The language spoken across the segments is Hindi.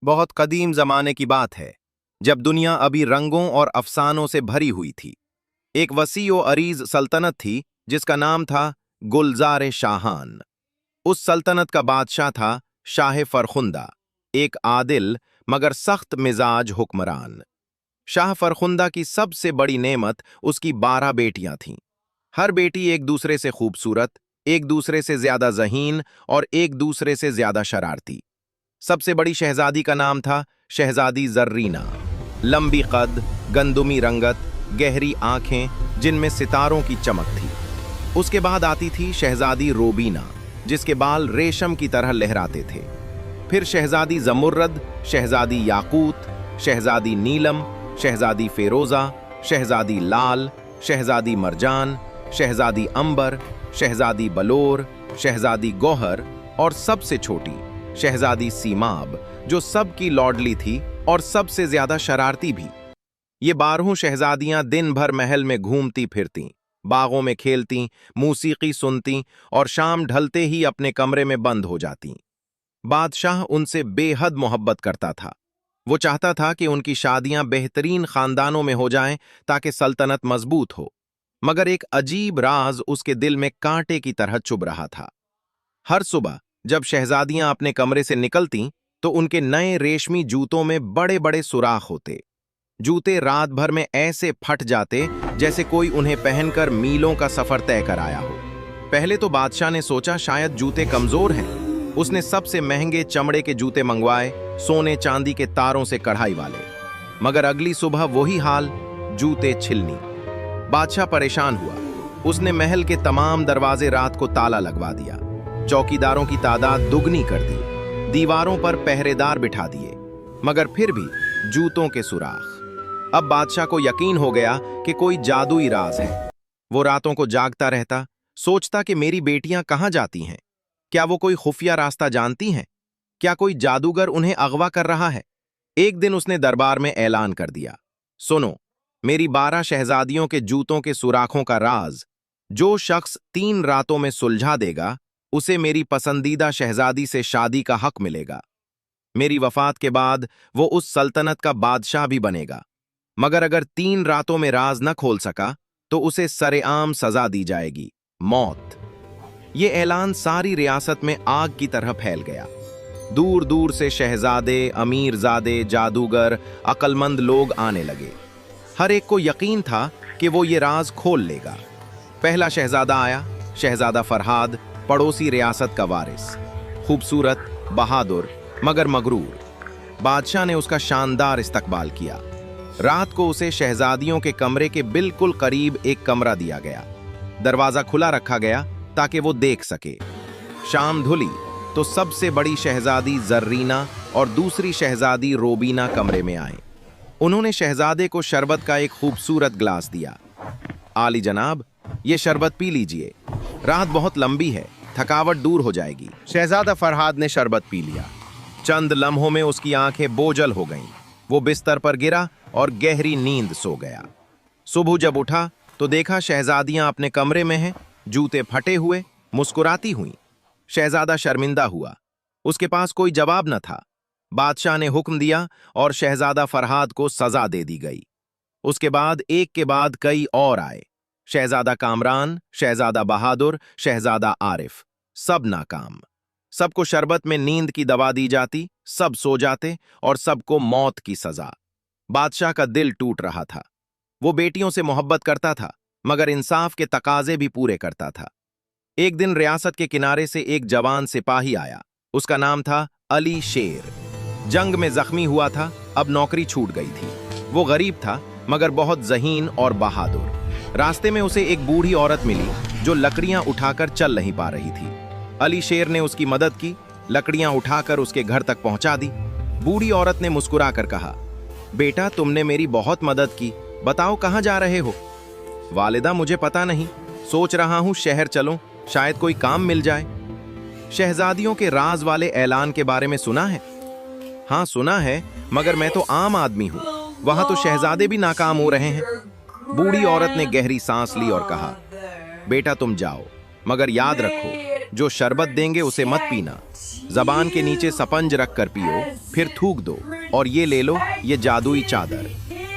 बहुत कदीम जमाने की बात है, जब दुनिया अभी रंगों और अफसानों से भरी हुई थी। एक वसी व अरीज सल्तनत थी जिसका नाम था गुलजार शाहान। उस सल्तनत का बादशाह था शाह फरखुंदा, एक आदिल मगर सख्त मिजाज हुक्मरान। शाह फरखुंदा की सबसे बड़ी नेमत उसकी 12 बेटियां थीं। हर बेटी एक दूसरे से खूबसूरत, एक दूसरे से ज्यादा ज़हीन और एक दूसरे से ज्यादा शरारती। सबसे बड़ी शहजादी का नाम था शहजादी जर्रीना। लंबी कद, गंदुमी रंगत, गहरी आंखें जिनमें सितारों की चमक थी। उसके बाद आती थी शहजादी रोबीना, जिसके बाल रेशम की तरह लहराते थे। फिर शहजादी जमुर्रद, शहजादी याकूत, शहजादी नीलम, शहजादी फेरोजा, शहजादी लाल, शहजादी मरजान, शहजादी अंबर, शहजादी बलोर, शहजादी गौहर और सबसे छोटी शहजादी सीमाब, जो सबकी लॉडली थी और सबसे ज्यादा शरारती भी। ये 12 शहजादियां दिन भर महल में घूमती फिरतीं, बागों में खेलतीं, मूसीकी सुनतीं और शाम ढलते ही अपने कमरे में बंद हो जातीं। बादशाह उनसे बेहद मोहब्बत करता था। वो चाहता था कि उनकी शादियां बेहतरीन खानदानों में हो जाएं ताकि सल्तनत मजबूत हो। मगर एक अजीब राज उसके दिल में कांटे की तरह चुभ रहा था। हर सुबह जब शहजादियां अपने कमरे से निकलतीं तो उनके नए रेशमी जूतों में बड़े बड़े सुराख होते। जूते रात भर में ऐसे फट जाते जैसे कोई उन्हें पहनकर मीलों का सफर तय कर आया हो। पहले तो बादशाह ने सोचा शायद जूते कमजोर हैं। उसने सबसे महंगे चमड़े के जूते मंगवाए, सोने चांदी के तारों से कढ़ाई वाले। मगर अगली सुबह वही हाल, जूते छिलनी। बादशाह परेशान हुआ। उसने महल के तमाम दरवाजे रात को ताला लगवा दिया, चौकीदारों की तादाद दुगनी कर दी, दीवारों पर पहरेदार बिठा दिए, मगर फिर भी जूतों के सुराख। अब बादशाह को यकीन हो गया कि कोई जादुई राज है। वो रातों को जागता रहता, सोचता कि मेरी बेटियां कहां जाती हैं। क्या वो कोई खुफिया रास्ता जानती हैं? क्या कोई जादूगर उन्हें अगवा कर रहा है? एक दिन उसने दरबार में ऐलान कर दिया, सुनो, मेरी 12 शहजादियों के जूतों के सुराखों का राज जो शख्स 3 रातों में सुलझा देगा, उसे मेरी पसंदीदा शहजादी से शादी का हक मिलेगा। मेरी वफात के बाद वो उस सल्तनत का बादशाह भी बनेगा। मगर अगर 3 रातों में राज न खोल सका तो उसे सरेआम सजा दी जाएगी, मौत। ये ऐलान सारी रियासत में आग की तरह फैल गया। दूर दूर से शहजादे, अमीरजादे, जादूगर, अक्लमंद लोग आने लगे। हर एक को यकीन था कि वो ये राज खोल लेगा। पहला शहजादा आया, शहजादा फरहाद, पड़ोसी रियासत का वारिस। खूबसूरत, बहादुर मगर मगरूर। बादशाह ने उसका शानदार इस्तकबाल किया। रात को उसे शहजादियों के कमरे के बिल्कुल करीब एक कमरा दिया गया। दरवाजा खुला रखा गया ताकि वो देख सके। शाम धुली तो सबसे बड़ी शहजादी जर्रीना और दूसरी शहजादी रोबीना कमरे में आए। उन्होंने शहजादे को शरबत का एक खूबसूरत गिलास दिया। आली जनाब, ये शरबत पी लीजिए, रात बहुत लंबी है, थकावट दूर हो जाएगी। शहजादा फरहाद ने शरबत पी लिया। चंद लम्हों में उसकी आंखें बोझल हो गईं। वो बिस्तर पर गिरा और गहरी नींद सो गया। सुबह जब उठा तो देखा शहजादियां अपने कमरे में हैं, जूते फटे हुए, मुस्कुराती हुईं। शहजादा शर्मिंदा हुआ। उसके पास कोई जवाब न था। बादशाह ने हुक्म दिया और शहजादा फरहाद को सजा दे दी गई। उसके बाद एक के बाद कई और आए। शहजादा कामरान, शहजादा बहादुर, शहजादा आरिफ, सब नाकाम। सबको शरबत में नींद की दवा दी जाती, सब सो जाते और सबको मौत की सजा। बादशाह का दिल टूट रहा था। वो बेटियों से मोहब्बत करता था मगर इंसाफ के तकाजे भी पूरे करता था। एक दिन रियासत के किनारे से एक जवान सिपाही आया। उसका नाम था अली शेर। जंग में जख्मी हुआ था, अब नौकरी छूट गई थी। वो गरीब था मगर बहुत ज़हीन और बहादुर। रास्ते में उसे एक बूढ़ी औरत मिली जो लकड़ियां उठाकर चल नहीं पा रही थी। अली शेर ने उसकी मदद की, लकड़ियां उठाकर उसके घर तक पहुंचा दी। बूढ़ी औरत ने मुस्कुराकर कहा, बेटा, तुमने मेरी बहुत मदद की, बताओ कहां जा रहे हो? वालिदा, मुझे पता नहीं, सोच रहा हूं शहर चलो, शायद कोई काम मिल जाए। शहजादियों के राज वाले ऐलान के बारे में सुना है? हाँ सुना है, मगर मैं तो आम आदमी हूं, वहां तो शहजादे भी नाकाम हो रहे हैं। बूढ़ी औरत ने गहरी सांस ली और कहा, बेटा तुम जाओ, मगर याद रखो जो शरबत देंगे उसे मत पीना, जबान के नीचे सपंज रख कर पियो, फिर थूक दो, और ये ले लो, ये जादुई चादर।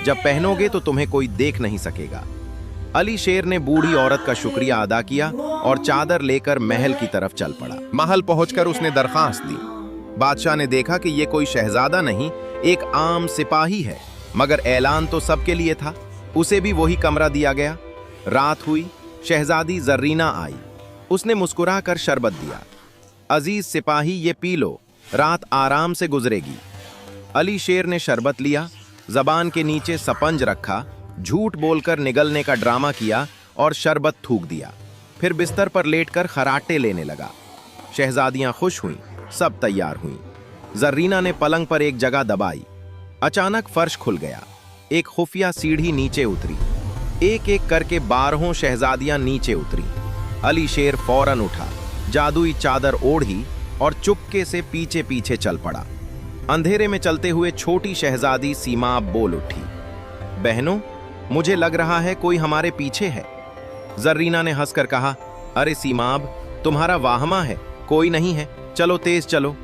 जब पहनोगे तो तुम्हें कोई देख नहीं सकेगा। अली शेर ने बूढ़ी औरत का शुक्रिया अदा किया और चादर लेकर महल की तरफ चल पड़ा। महल पहुंचकर उसने दरखास्त दी। बादशाह ने देखा कि ये कोई शहजादा नहीं, एक आम सिपाही है, मगर ऐलान तो सबके लिए था। उसे भी वही कमरा दिया गया। रात हुई, शहजादी जर्रीना आई। उसने मुस्कुराकर शरबत दिया। अजीज सिपाही, ये पी लो, रात आराम से गुजरेगी। अली शेर ने शरबत लिया, जबान के नीचे सपंज रखा, झूठ बोलकर निगलने का ड्रामा किया और शरबत थूक दिया। फिर बिस्तर पर लेटकर खराटे लेने लगा। शहजादियां खुश हुईं, सब तैयार हुईं। जर्रीना ने पलंग पर एक जगह दबाई। अचानक फर्श खुल गया। एक खुफिया सीढ़ी नीचे उतरी। एक एक करके 12 शहजादियां नीचे उतरी। अली शेर फौरन उठा, जादुई चादर ओढ़ी और चुपके से पीछे पीछे चल पड़ा। अंधेरे में चलते हुए छोटी शहजादी सीमाब बोल उठी, बहनों, मुझे लग रहा है कोई हमारे पीछे है। जर्रीना ने हंसकर कहा, अरे सीमाब, तुम्हारा वाहमा है, कोई नहीं है, चलो तेज चलो।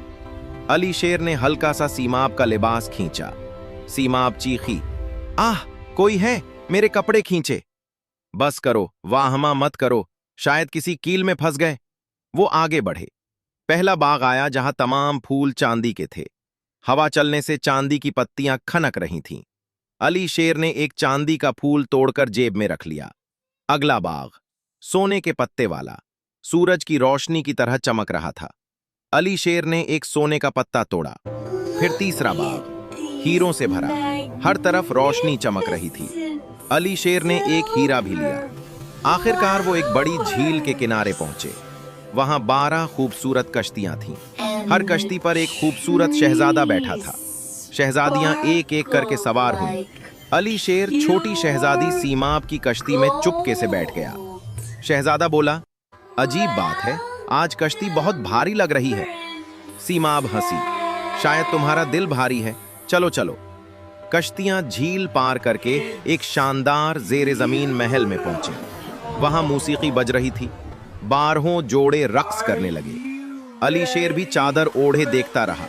अली शेर ने हल्का सा सीमाब का लिबास खींचा। सीमाब चीखी, आह, कोई है, मेरे कपड़े खींचे। बस करो, वाहमा मत करो, शायद किसी कील में फंस गए। वो आगे बढ़े। पहला बाग आया जहां तमाम फूल चांदी के थे। हवा चलने से चांदी की पत्तियां खनक रही थीं। अली शेर ने एक चांदी का फूल तोड़कर जेब में रख लिया। अगला बाग सोने के पत्ते वाला, सूरज की रोशनी की तरह चमक रहा था। अली शेर ने एक सोने का पत्ता तोड़ा। फिर तीसरा बाग हीरों से भरा, हर तरफ रोशनी चमक रही थी। अली शेर ने एक हीरा भी लिया। आखिरकार वो एक बड़ी झील के किनारे पहुंचे। वहां 12 खूबसूरत कश्तियां थीं। हर कश्ती पर एक खूबसूरत शहजादा बैठा था। शहजादियां एक एक करके सवार हुईं। अली शेर छोटी शहजादी सीमाब की कश्ती में चुपके से बैठ गया। शहजादा बोला, अजीब बात है, आज कश्ती बहुत भारी लग रही है। सीमाब हंसी, शायद तुम्हारा दिल भारी है, चलो चलो। कश्तियां झील पार करके एक शानदार जेर जमीन महल में पहुंचे। वहां मौसीकी बज रही थी। 12 जोड़े रक्स करने लगे। अली शेर भी चादर ओढ़े देखता रहा।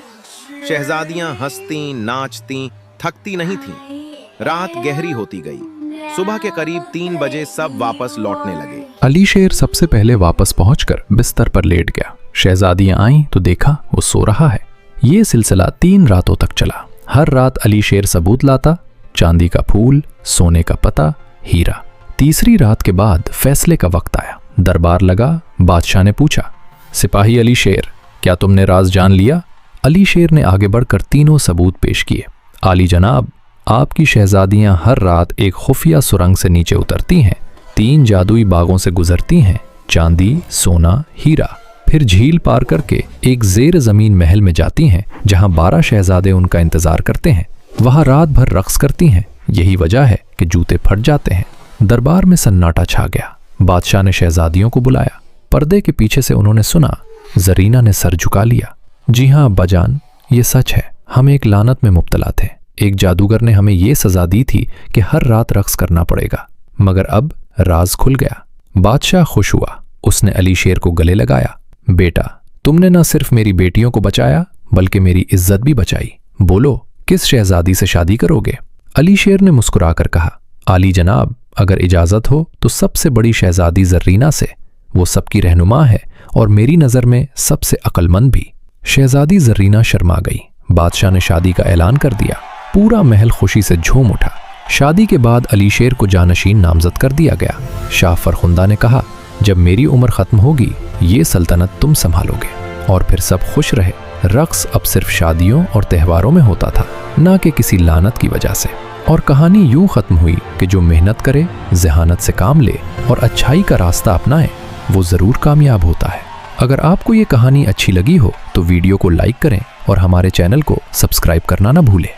शहजादियां हंसती, नाचती, थकती नहीं थीं। रात गहरी होती गई। सुबह के करीब 3 बजे सब वापस लौटने लगे। अली शेर सबसे पहले वापस पहुंचकर बिस्तर पर लेट गया। शहजादियां आईं तो देखा वो सो रहा है। ये सिलसिला 3 रातों तक चला। हर रात अली शेर सबूत लाता, चांदी का फूल, सोने का पता, हीरा। तीसरी रात के बाद फैसले का वक्त आया। दरबार लगा। बादशाह ने पूछा, सिपाही अली शेर, क्या तुमने राज जान लिया? अली शेर ने आगे बढ़कर 3 सबूत पेश किए। आली जनाब, आपकी शहजादियां हर रात एक खुफिया सुरंग से नीचे उतरती हैं, 3 जादुई बागों से गुजरती हैं, चांदी, सोना, हीरा, फिर झील पार करके एक जेर जमीन महल में जाती हैं जहां 12 शहजादे उनका इंतजार करते हैं। वहां रात भर रक्स करती हैं। यही वजह है कि जूते फट जाते हैं। दरबार में सन्नाटा छा गया। बादशाह ने शहजादियों को बुलाया। पर्दे के पीछे से उन्होंने सुना। जरीना ने सर झुका लिया। जी हाँ अब्बाजान, ये सच है, हम एक लानत में मुब्तला थे। एक जादूगर ने हमें ये सजा दी थी कि हर रात रक्स करना पड़ेगा, मगर अब राज खुल गया। बादशाह खुश हुआ। उसने अली शेर को गले लगाया। बेटा, तुमने न सिर्फ मेरी बेटियों को बचाया बल्कि मेरी इज्जत भी बचाई। बोलो, किस शहजादी से शादी करोगे? अली शेर ने मुस्कुराकर कहा, आली जनाब, अगर इजाजत हो तो सबसे बड़ी शहजादी जर्रीना से। वो सबकी रहनुमा है और मेरी नजर में सबसे अक्लमंद भी। शहजादी जर्रीना शर्मा गई। बादशाह ने शादी का ऐलान कर दिया। पूरा महल खुशी से झूम उठा। शादी के बाद अली शेर को जानशीन नामजद कर दिया गया। शाह फरखुंदा ने कहा, जब मेरी उम्र खत्म होगी ये सल्तनत तुम संभालोगे। और फिर सब खुश रहे। रक्स अब सिर्फ शादियों और त्योहारों में होता था, ना कि किसी लानत की वजह से। और कहानी यूं खत्म हुई कि जो मेहनत करे, जहानत से काम ले और अच्छाई का रास्ता अपनाए, वो जरूर कामयाब होता है। अगर आपको ये कहानी अच्छी लगी हो तो वीडियो को लाइक करें और हमारे चैनल को सब्सक्राइब करना ना भूलें।